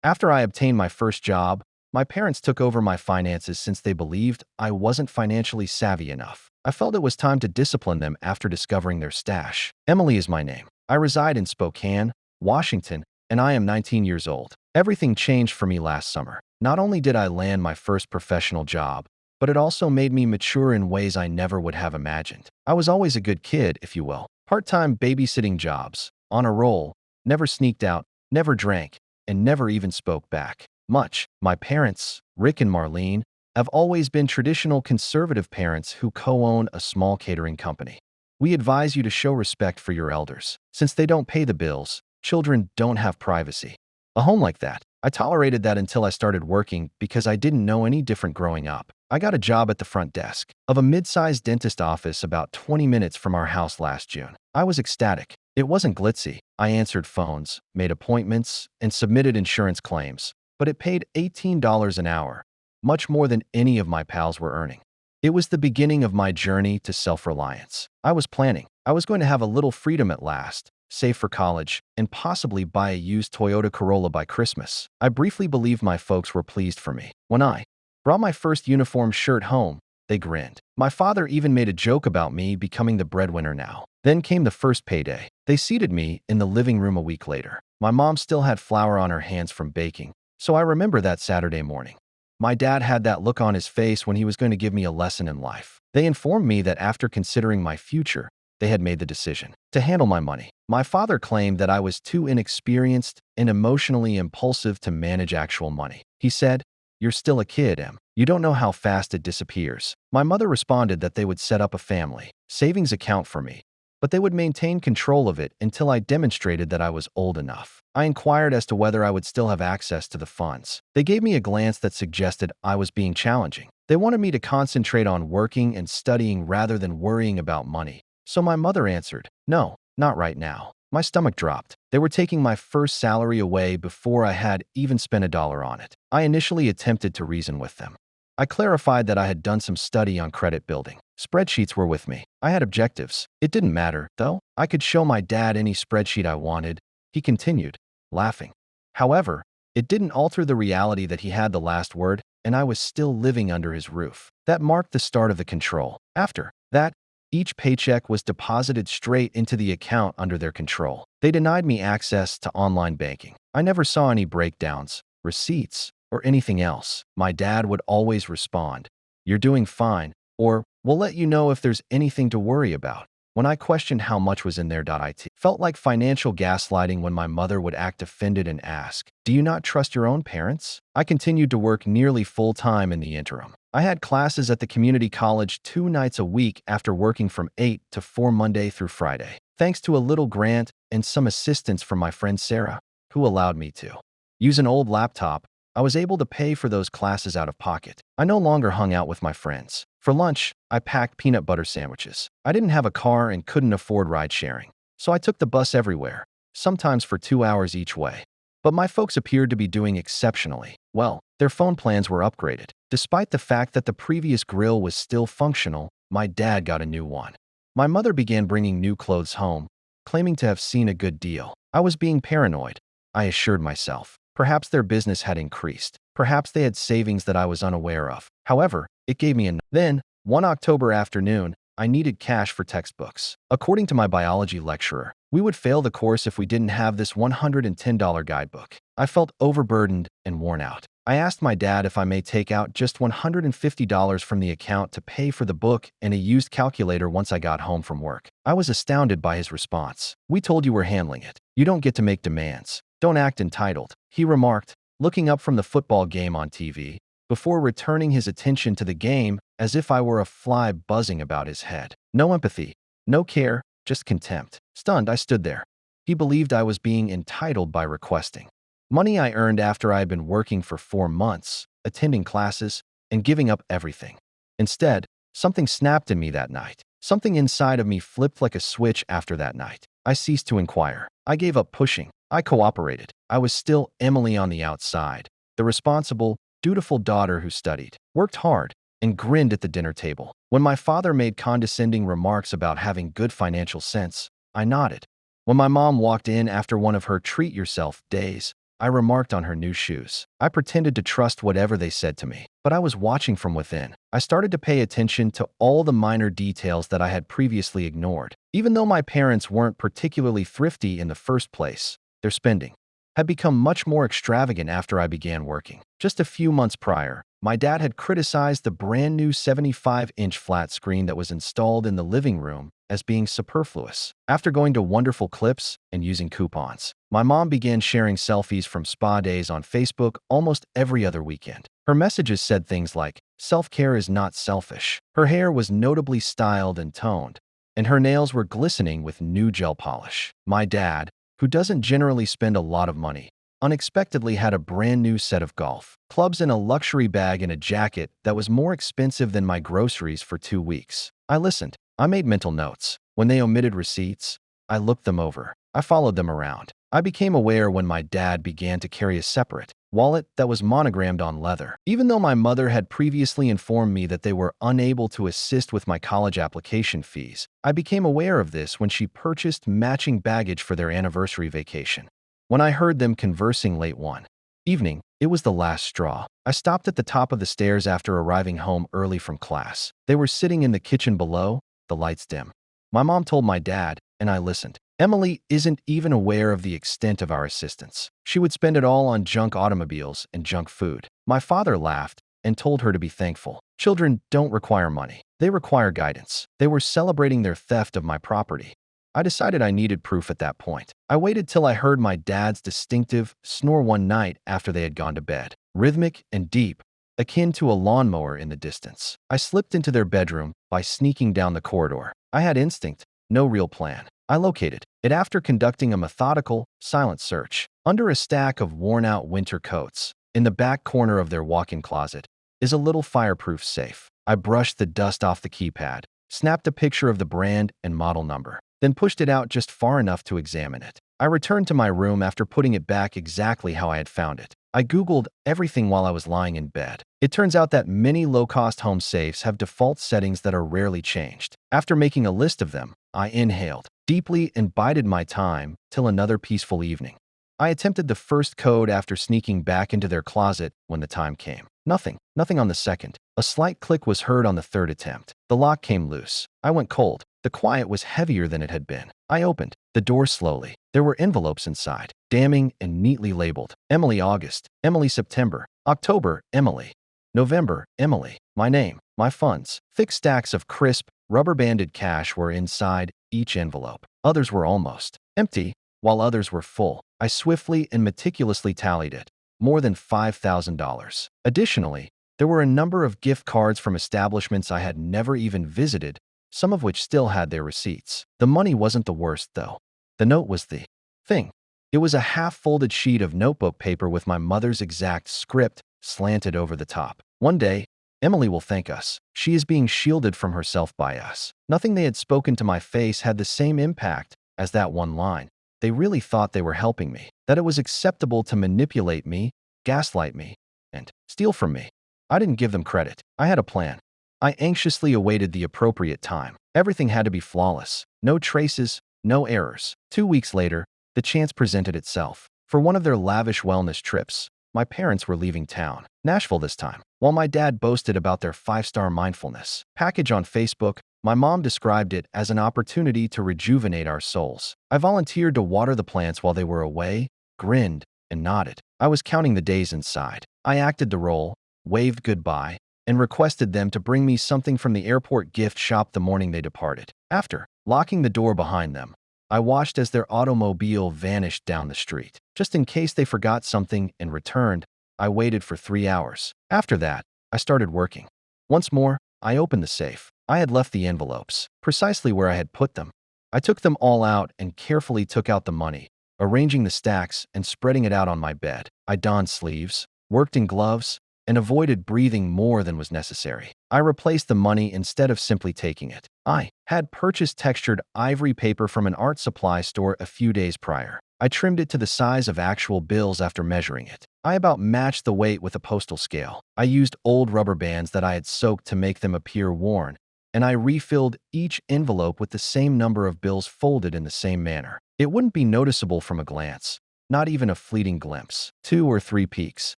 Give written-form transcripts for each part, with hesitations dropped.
After I obtained my first job, my parents took over my finances since they believed I wasn't financially savvy enough. I felt it was time to discipline them after discovering their stash. Emily is my name. I reside in Spokane, Washington, and I am 19 years old. Everything changed for me last summer. Not only did I land my first professional job, but it also made me mature in ways I never would have imagined. I was always a good kid, if you will. Part-time babysitting jobs, on a roll, never sneaked out, never drank, and never even spoke back much. My parents, Rick and Marlene, have always been traditional conservative parents who co-own a small catering company. We advise you to show respect for your elders. Since they don't pay the bills, children don't have privacy. A home like that. I tolerated that until I started working because I didn't know any different growing up. I got a job at the front desk of a mid-sized dentist office about 20 minutes from our house last June. I was ecstatic. It wasn't glitzy. I answered phones, made appointments, and submitted insurance claims, but it paid $18 an hour, much more than any of my pals were earning. It was the beginning of my journey to self-reliance. I was planning. I was going to have a little freedom at last, save for college, and possibly buy a used Toyota Corolla by Christmas. I briefly believed my folks were pleased for me. When I brought my first uniform shirt home, they grinned. My father even made a joke about me becoming the breadwinner now. Then came the first payday. They seated me in the living room a week later. My mom still had flour on her hands from baking, so I remember that Saturday morning. My dad had that look on his face when he was going to give me a lesson in life. They informed me that after considering my future, they had made the decision to handle my money. My father claimed that I was too inexperienced and emotionally impulsive to manage actual money. He said, "You're still a kid, Em. You don't know how fast it disappears." My mother responded that they would set up a family savings account for me, but they would maintain control of it until I demonstrated that I was old enough. I inquired as to whether I would still have access to the funds. They gave me a glance that suggested I was being challenging. They wanted me to concentrate on working and studying rather than worrying about money. So my mother answered, "No, not right now." My stomach dropped. They were taking my first salary away before I had even spent $1 on it. I initially attempted to reason with them. I clarified that I had done some study on credit building. Spreadsheets were with me. I had objectives. It didn't matter, though. I could show my dad any spreadsheet I wanted. He continued, laughing. However, it didn't alter the reality that he had the last word, and I was still living under his roof. That marked the start of the control. After that, each paycheck was deposited straight into the account under their control. They denied me access to online banking. I never saw any breakdowns, receipts, or anything else. My dad would always respond, "You're doing fine," or "We'll let you know if there's anything to worry about." When I questioned how much was in there, it felt like financial gaslighting when my mother would act offended and ask, "Do you not trust your own parents?" I continued to work nearly full-time in the interim. I had classes at the community college 2 nights a week after working from 8 to 4 Monday through Friday. Thanks to a little grant and some assistance from my friend Sarah, who allowed me to use an old laptop, I was able to pay for those classes out of pocket. I no longer hung out with my friends. For lunch, I packed peanut butter sandwiches. I didn't have a car and couldn't afford ride-sharing, so I took the bus everywhere, sometimes for 2 hours each way. But my folks appeared to be doing exceptionally well. Their phone plans were upgraded. Despite the fact that the previous grill was still functional, my dad got a new one. My mother began bringing new clothes home, claiming to have seen a good deal. I was being paranoid, I assured myself. Perhaps their business had increased. Perhaps they had savings that I was unaware of. However, it gave me Then, one October afternoon, I needed cash for textbooks. According to my biology lecturer, we would fail the course if we didn't have this $110 guidebook. I felt overburdened and worn out. I asked my dad if I may take out just $150 from the account to pay for the book and a used calculator once I got home from work. I was astounded by his response. "We told you we're handling it. You don't get to make demands. Don't act entitled," he remarked, looking up from the football game on TV, before returning his attention to the game as if I were a fly buzzing about his head. No empathy, no care, just contempt. Stunned, I stood there. He believed I was being entitled by requesting money I earned after I had been working for 4 months, attending classes, and giving up everything. Instead, something snapped in me that night. Something inside of me flipped like a switch after that night. I ceased to inquire. I gave up pushing. I cooperated. I was still Emily on the outside, the responsible, dutiful daughter who studied, worked hard, and grinned at the dinner table. When my father made condescending remarks about having good financial sense, I nodded. When my mom walked in after one of her treat-yourself days, I remarked on her new shoes. I pretended to trust whatever they said to me, but I was watching from within. I started to pay attention to all the minor details that I had previously ignored. Even though my parents weren't particularly thrifty in the first place, their spending had become much more extravagant after I began working. Just a few months prior, my dad had criticized the brand new 75-inch flat screen that was installed in the living room as being superfluous. After going to Wonderful Clips and using coupons, my mom began sharing selfies from spa days on Facebook almost every other weekend. Her messages said things like, "Self-care is not selfish." Her hair was notably styled and toned, and her nails were glistening with new gel polish. My dad, who doesn't generally spend a lot of money, unexpectedly had a brand new set of golf clubs and a luxury bag and a jacket that was more expensive than my groceries for 2 weeks. I listened. I made mental notes. When they omitted receipts, I looked them over. I followed them around. I became aware when my dad began to carry a separate wallet that was monogrammed on leather. Even though my mother had previously informed me that they were unable to assist with my college application fees, I became aware of this when she purchased matching baggage for their anniversary vacation. When I heard them conversing late one evening, it was the last straw. I stopped at the top of the stairs after arriving home early from class. They were sitting in the kitchen below, the lights dim. My mom told my dad, and I listened. Emily isn't even aware of the extent of our assistance. She would spend it all on junk automobiles and junk food. My father laughed and told her to be thankful. Children don't require money. They require guidance. They were celebrating their theft of my property. I decided I needed proof at that point. I waited till I heard my dad's distinctive snore one night after they had gone to bed. Rhythmic and deep, akin to a lawnmower in the distance. I slipped into their bedroom by sneaking down the corridor. I had instinct, no real plan. I located it after conducting a methodical, silent search. Under a stack of worn-out winter coats, in the back corner of their walk-in closet, is a little fireproof safe. I brushed the dust off the keypad, snapped a picture of the brand and model number, then pushed it out just far enough to examine it. I returned to my room after putting it back exactly how I had found it. I Googled everything while I was lying in bed. It turns out that many low-cost home safes have default settings that are rarely changed. After making a list of them, I inhaled deeply and bided my time till another peaceful evening. I attempted the first code after sneaking back into their closet when the time came. Nothing on the second. A slight click was heard on the third attempt. The lock came loose. I went cold. The quiet was heavier than it had been. I opened the door slowly. There were envelopes inside, damning and neatly labeled. Emily August, Emily September, October, Emily, November, Emily. My name, my funds. Thick stacks of crisp, rubber-banded cash were inside each envelope. Others were almost empty, while others were full. I swiftly and meticulously tallied it. More than $5,000. Additionally, there were a number of gift cards from establishments I had never even visited, some of which still had their receipts. The money wasn't the worst, though. The note was the thing. It was a half-folded sheet of notebook paper with my mother's exact script slanted over the top. One day, Emily will thank us. She is being shielded from herself by us. Nothing they had spoken to my face had the same impact as that one line. They really thought they were helping me, that it was acceptable to manipulate me, gaslight me, and steal from me. I didn't give them credit. I had a plan. I anxiously awaited the appropriate time. Everything had to be flawless. No traces, no errors. 2 weeks later, the chance presented itself. For one of their lavish wellness trips, my parents were leaving town. Nashville this time. While my dad boasted about their 5-star mindfulness package on Facebook, my mom described it as an opportunity to rejuvenate our souls. I volunteered to water the plants while they were away, grinned, and nodded. I was counting the days inside. I acted the role, waved goodbye, and requested them to bring me something from the airport gift shop the morning they departed. After locking the door behind them, I watched as their automobile vanished down the street. Just in case they forgot something and returned, I waited for 3 hours. After that, I started working. Once more, I opened the safe. I had left the envelopes precisely where I had put them. I took them all out and carefully took out the money, arranging the stacks and spreading it out on my bed. I donned sleeves, worked in gloves, and avoided breathing more than was necessary. I replaced the money instead of simply taking it. I had purchased textured ivory paper from an art supply store a few days prior. I trimmed it to the size of actual bills after measuring it. I about matched the weight with a postal scale. I used old rubber bands that I had soaked to make them appear worn, and I refilled each envelope with the same number of bills folded in the same manner. It wouldn't be noticeable from a glance, not even a fleeting glimpse. 2 or 3 peaks,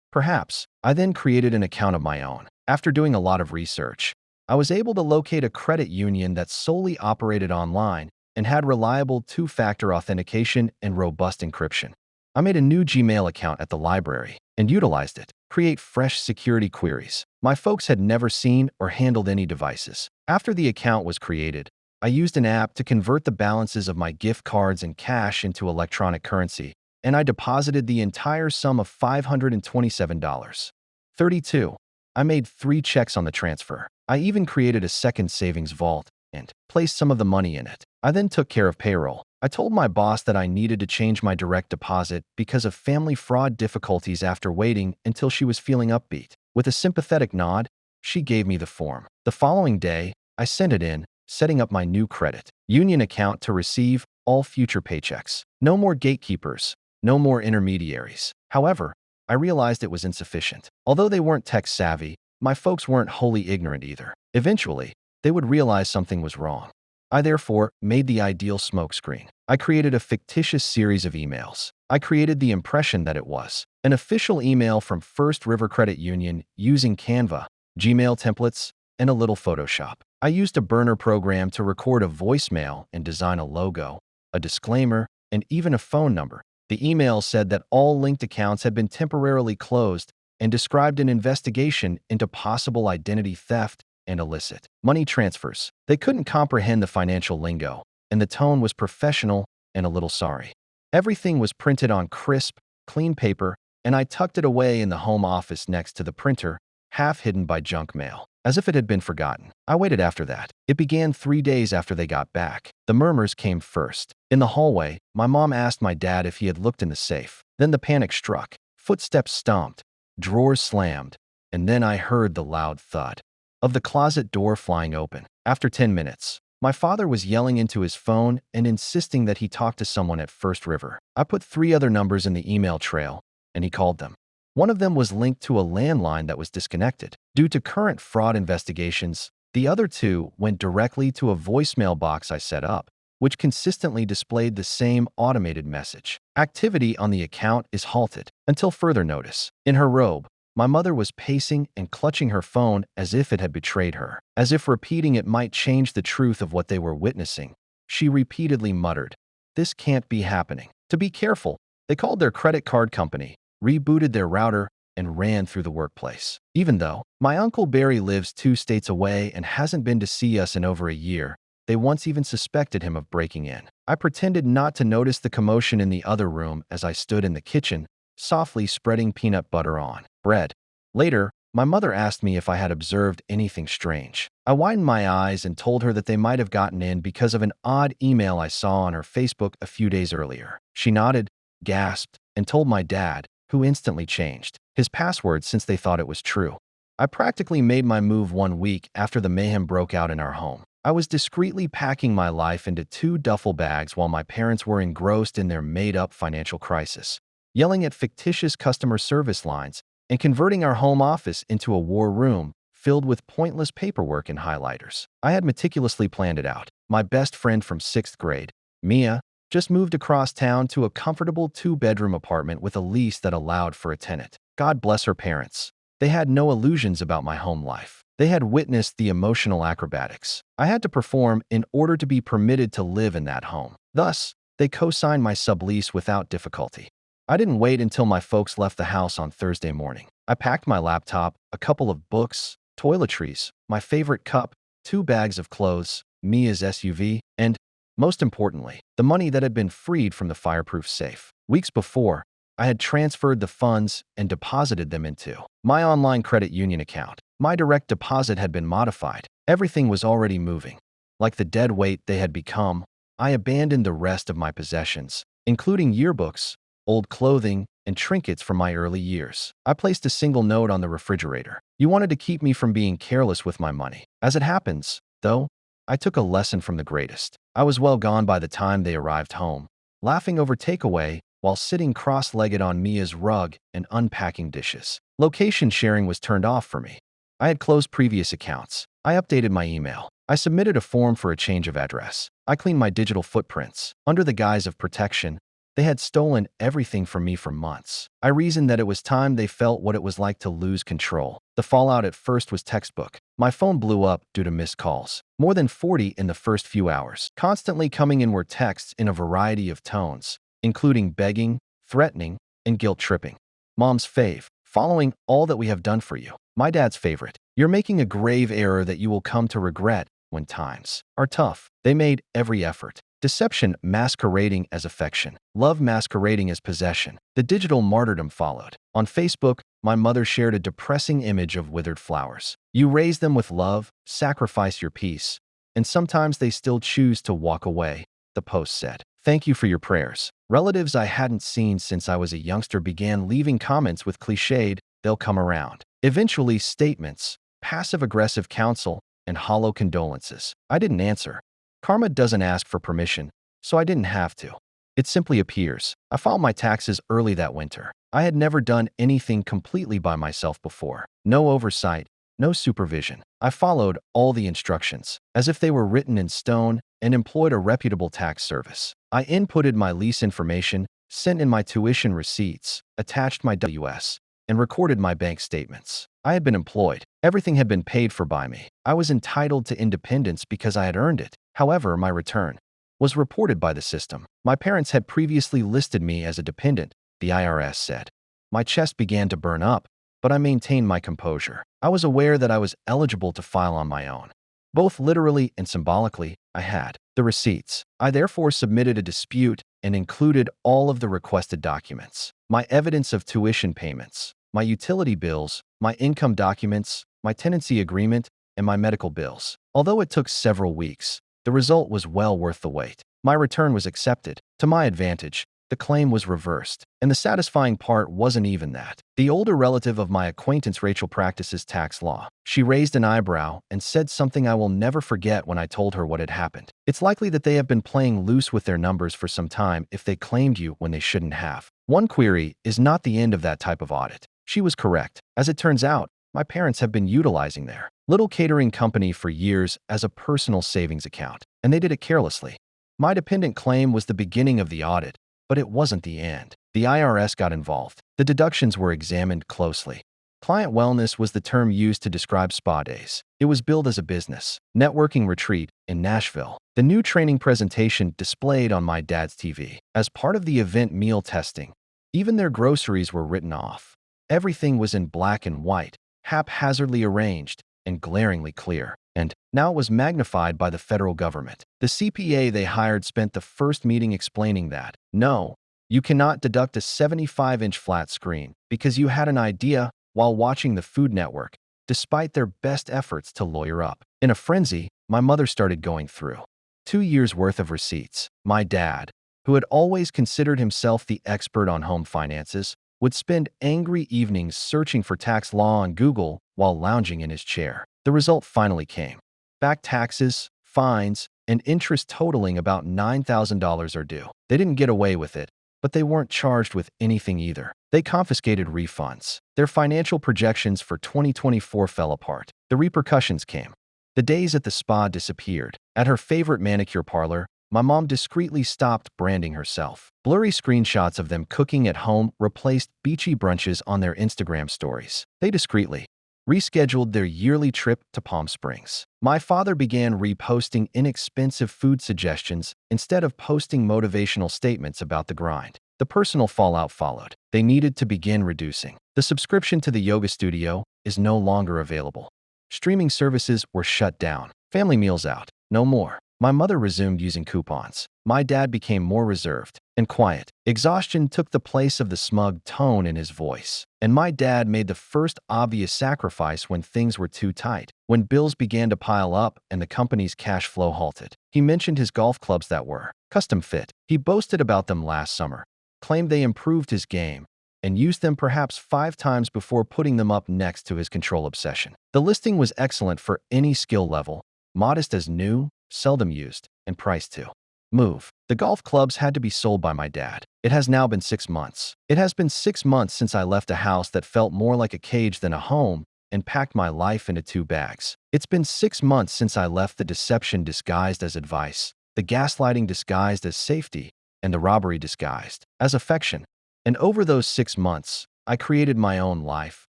perhaps. I then created an account of my own. After doing a lot of research, I was able to locate a credit union that solely operated online and had reliable two-factor authentication and robust encryption. I made a new Gmail account at the library and utilized it. Create fresh security queries. My folks had never seen or handled any devices. After the account was created, I used an app to convert the balances of my gift cards and cash into electronic currency, and I deposited the entire sum of $527. 32. I made 3 checks on the transfer. I even created a second savings vault and placed some of the money in it. I then took care of payroll. I told my boss that I needed to change my direct deposit because of family fraud difficulties after waiting until she was feeling upbeat. With a sympathetic nod, she gave me the form. The following day, I sent it in, setting up my new credit union account to receive all future paychecks. No more gatekeepers, no more intermediaries. However, I realized it was insufficient. Although they weren't tech-savvy, my folks weren't wholly ignorant either. Eventually, they would realize something was wrong. I therefore made the ideal smokescreen. I created a fictitious series of emails. I created the impression that it was an official email from First River Credit Union using Canva, Gmail templates, and a little Photoshop. I used a burner program to record a voicemail and design a logo, a disclaimer, and even a phone number. The email said that all linked accounts had been temporarily closed and described an investigation into possible identity theft and illicit money transfers. They couldn't comprehend the financial lingo, and the tone was professional and a little sorry. Everything was printed on crisp, clean paper, and I tucked it away in the home office next to the printer, half hidden by junk mail, as if it had been forgotten. I waited after that. It began 3 days after they got back. The murmurs came first. In the hallway, my mom asked my dad if he had looked in the safe. Then the panic struck. Footsteps stomped, drawers slammed, and then I heard the loud thud of the closet door flying open. After 10 minutes, my father was yelling into his phone and insisting that he talk to someone at First River. I put 3 other numbers in the email trail, and he called them. One of them was linked to a landline that was disconnected. Due to current fraud investigations, the other 2 went directly to a voicemail box I set up, which consistently displayed the same automated message. Activity on the account is halted until further notice. In her robe, my mother was pacing and clutching her phone as if it had betrayed her. As if repeating it might change the truth of what they were witnessing, she repeatedly muttered, "This can't be happening." To be careful, they called their credit card company, rebooted their router, and ran through the workplace. Even though my Uncle Barry lives 2 states away and hasn't been to see us in over a year, they once even suspected him of breaking in. I pretended not to notice the commotion in the other room as I stood in the kitchen, softly spreading peanut butter on bread. Later, my mother asked me if I had observed anything strange. I widened my eyes and told her that they might have gotten in because of an odd email I saw on her Facebook a few days earlier. She nodded, gasped, and told my dad, who instantly changed his password since they thought it was true. I practically made my move 1 week after the mayhem broke out in our home. I was discreetly packing my life into 2 duffel bags while my parents were engrossed in their made-up financial crisis, yelling at fictitious customer service lines and converting our home office into a war room filled with pointless paperwork and highlighters. I had meticulously planned it out. My best friend from 6th grade, Mia, just moved across town to a comfortable 2-bedroom apartment with a lease that allowed for a tenant. God bless her parents. They had no illusions about my home life. They had witnessed the emotional acrobatics I had to perform in order to be permitted to live in that home. Thus, they co-signed my sublease without difficulty. I didn't wait until my folks left the house on Thursday morning. I packed my laptop, a couple of books, toiletries, my favorite cup, 2 bags of clothes, Mia's SUV, and, most importantly, the money that had been freed from the fireproof safe. Weeks before, I had transferred the funds and deposited them into my online credit union account. My direct deposit had been modified. Everything was already moving. Like the dead weight they had become, I abandoned the rest of my possessions, including yearbooks, old clothing, and trinkets from my early years. I placed a single note on the refrigerator. You wanted to keep me from being careless with my money. As it happens, though, I took a lesson from the greatest. I was well gone by the time they arrived home, laughing over takeaway while sitting cross-legged on Mia's rug and unpacking dishes. Location sharing was turned off for me. I had closed previous accounts. I updated my email. I submitted a form for a change of address. I cleaned my digital footprints. Under the guise of protection, They had stolen everything from me for months. I reasoned that it was time they felt what it was like to lose control. The fallout at first was textbook. My phone blew up due to missed calls. More than 40 in the first few hours. Constantly coming in were texts in a variety of tones, including begging, threatening, and guilt-tripping. Mom's fave. Following all that we have done for you. My dad's favorite. You're making a grave error that you will come to regret when times are tough. They made every effort. Deception masquerading as affection. Love masquerading as possession. The digital martyrdom followed. On Facebook, my mother shared a depressing image of withered flowers. You raise them with love, sacrifice your peace, and sometimes they still choose to walk away, the post said. Thank you for your prayers. Relatives I hadn't seen since I was a youngster began leaving comments with cliched, they'll come around. Eventually, statements, passive-aggressive counsel, and hollow condolences. I didn't answer. Karma doesn't ask for permission, so I didn't have to. It simply appears. I filed my taxes early that winter. I had never done anything completely by myself before. No oversight, no supervision. I followed all the instructions, as if they were written in stone, and employed a reputable tax service. I inputted my lease information, sent in my tuition receipts, attached my WS, and recorded my bank statements. I had been employed. Everything had been paid for by me. I was entitled to independence because I had earned it. However, my return was reported by the system. My parents had previously listed me as a dependent, the IRS said. My chest began to burn up, but I maintained my composure. I was aware that I was eligible to file on my own. Both literally and symbolically, I had the receipts. I therefore submitted a dispute and included all of the requested documents. My evidence of tuition payments, my utility bills, my income documents, my tenancy agreement, and my medical bills. Although it took several weeks, the result was well worth the wait. My return was accepted. To my advantage, the claim was reversed. And the satisfying part wasn't even that. The older relative of my acquaintance Rachel practices tax law. She raised an eyebrow and said something I will never forget when I told her what had happened. It's likely that they have been playing loose with their numbers for some time if they claimed you when they shouldn't have. One query is not the end of that type of audit. She was correct. As it turns out, my parents have been utilizing their little catering company for years as a personal savings account, and they did it carelessly. My dependent claim was the beginning of the audit, but it wasn't the end. The IRS got involved. The deductions were examined closely. Client wellness was the term used to describe spa days. It was billed as a business networking retreat in Nashville. The new training presentation displayed on my dad's TV. As part of the event meal testing, even their groceries were written off. Everything was in black and white, haphazardly arranged, and glaringly clear. And now it was magnified by the federal government. The CPA they hired spent the first meeting explaining that, no, you cannot deduct a 75-inch flat screen because you had an idea while watching the Food Network, despite their best efforts to lawyer up. In a frenzy, my mother started going through 2 years' worth of receipts. My dad, who had always considered himself the expert on home finances, would spend angry evenings searching for tax law on Google while lounging in his chair. The result finally came. Back taxes, fines, and interest totaling about $9,000 are due. They didn't get away with it, but they weren't charged with anything either. They confiscated refunds. Their financial projections for 2024 fell apart. The repercussions came. The days at the spa disappeared. At her favorite manicure parlor, my mom discreetly stopped branding herself. Blurry screenshots of them cooking at home replaced beachy brunches on their Instagram stories. They discreetly rescheduled their yearly trip to Palm Springs. My father began reposting inexpensive food suggestions instead of posting motivational statements about the grind. The personal fallout followed. They needed to begin reducing. The subscription to the yoga studio is no longer available. Streaming services were shut down. Family meals out. No more. My mother resumed using coupons. My dad became more reserved and quiet. Exhaustion took the place of the smug tone in his voice. And my dad made the first obvious sacrifice when things were too tight, when bills began to pile up and the company's cash flow halted. He mentioned his golf clubs that were custom fit. He boasted about them last summer, claimed they improved his game, and used them perhaps 5 times before putting them up next to his control obsession. The listing was excellent for any skill level, modest as new, seldom used, and priced to move. The golf clubs had to be sold by my dad. It has now been 6 months. It has been 6 months since I left a house that felt more like a cage than a home and packed my life into 2 bags. It's been 6 months since I left the deception disguised as advice, the gaslighting disguised as safety, and the robbery disguised as affection. And over those 6 months, I created my own life,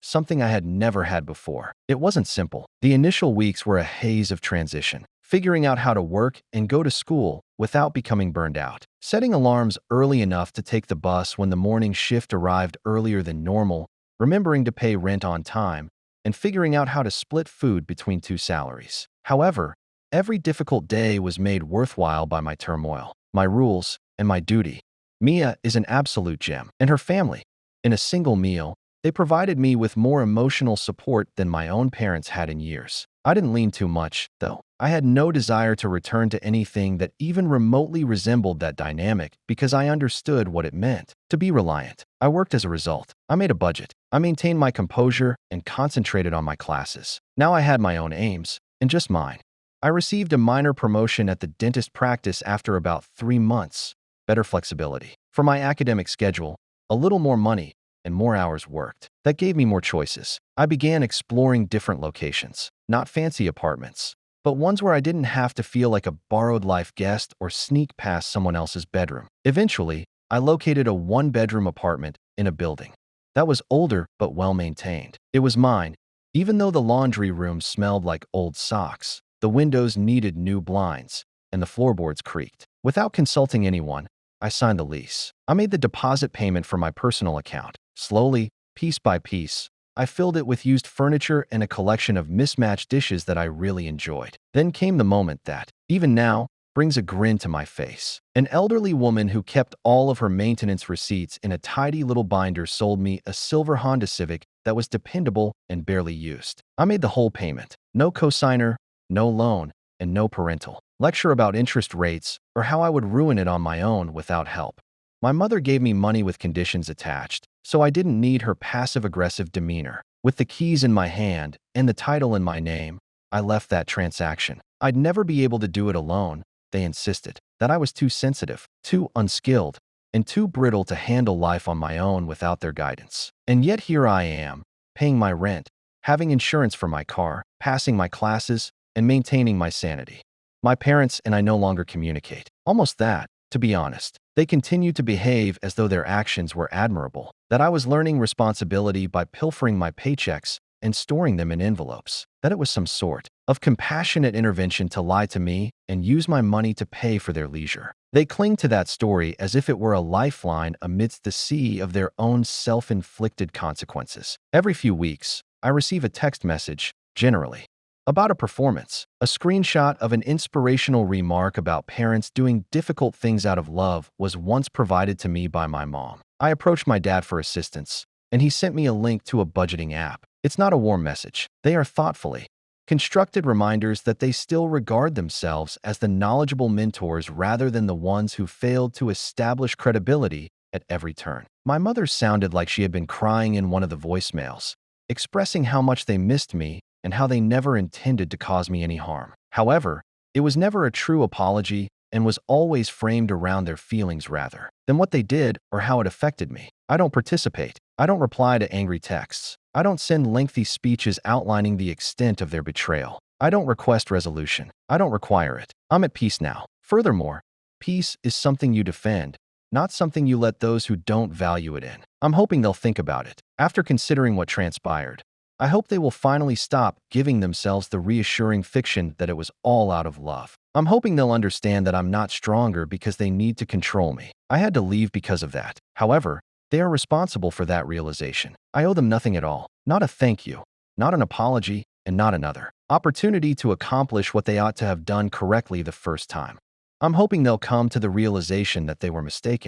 something I had never had before. It wasn't simple. The initial weeks were a haze of transition, figuring out how to work and go to school without becoming burned out, setting alarms early enough to take the bus when the morning shift arrived earlier than normal, remembering to pay rent on time, and figuring out how to split food between two salaries. However, every difficult day was made worthwhile by my turmoil, my rules, and my duty. Mia is an absolute gem, and her family. In a single meal, they provided me with more emotional support than my own parents had in years. I didn't lean too much, though. I had no desire to return to anything that even remotely resembled that dynamic because I understood what it meant to be reliant. I worked as a result. I made a budget. I maintained my composure and concentrated on my classes. Now I had my own aims, and just mine. I received a minor promotion at the dentist practice after about 3 months. Better flexibility. For my academic schedule, a little more money, and more hours worked. That gave me more choices. I began exploring different locations, not fancy apartments, but ones where I didn't have to feel like a borrowed life guest or sneak past someone else's bedroom. Eventually, I located a 1-bedroom apartment in a building that was older but well-maintained. It was mine, even though the laundry room smelled like old socks, the windows needed new blinds, and the floorboards creaked. Without consulting anyone, I signed the lease. I made the deposit payment from my personal account. Slowly, piece by piece, I filled it with used furniture and a collection of mismatched dishes that I really enjoyed. Then came the moment that, even now, brings a grin to my face. An elderly woman who kept all of her maintenance receipts in a tidy little binder sold me a silver Honda Civic that was dependable and barely used. I made the whole payment. No cosigner, no loan, and no parental lecture about interest rates or how I would ruin it on my own without help. My mother gave me money with conditions attached, so I didn't need her passive-aggressive demeanor. With the keys in my hand and the title in my name, I left that transaction. I'd never be able to do it alone, they insisted. That I was too sensitive, too unskilled, and too brittle to handle life on my own without their guidance. And yet here I am, paying my rent, having insurance for my car, passing my classes, and maintaining my sanity. My parents and I no longer communicate. Almost that, to be honest. They continue to behave as though their actions were admirable. That I was learning responsibility by pilfering my paychecks and storing them in envelopes. That it was some sort of compassionate intervention to lie to me and use my money to pay for their leisure. They cling to that story as if it were a lifeline amidst the sea of their own self-inflicted consequences. Every few weeks, I receive a text message, generally about a performance, a screenshot of an inspirational remark about parents doing difficult things out of love was once provided to me by my mom. I approached my dad for assistance, and he sent me a link to a budgeting app. It's not a warm message. They are thoughtfully constructed reminders that they still regard themselves as the knowledgeable mentors rather than the ones who failed to establish credibility at every turn. My mother sounded like she had been crying in one of the voicemails, expressing how much they missed me and how they never intended to cause me any harm. However, it was never a true apology and was always framed around their feelings rather than what they did or how it affected me. I don't participate. I don't reply to angry texts. I don't send lengthy speeches outlining the extent of their betrayal. I don't request resolution. I don't require it. I'm at peace now. Furthermore, peace is something you defend, not something you let those who don't value it in. I'm hoping they'll think about it. After considering what transpired, I hope they will finally stop giving themselves the reassuring fiction that it was all out of love. I'm hoping they'll understand that I'm not stronger because they need to control me. I had to leave because of that. However, they are responsible for that realization. I owe them nothing at all. Not a thank you, not an apology, and not another opportunity to accomplish what they ought to have done correctly the first time. I'm hoping they'll come to the realization that they were mistaken.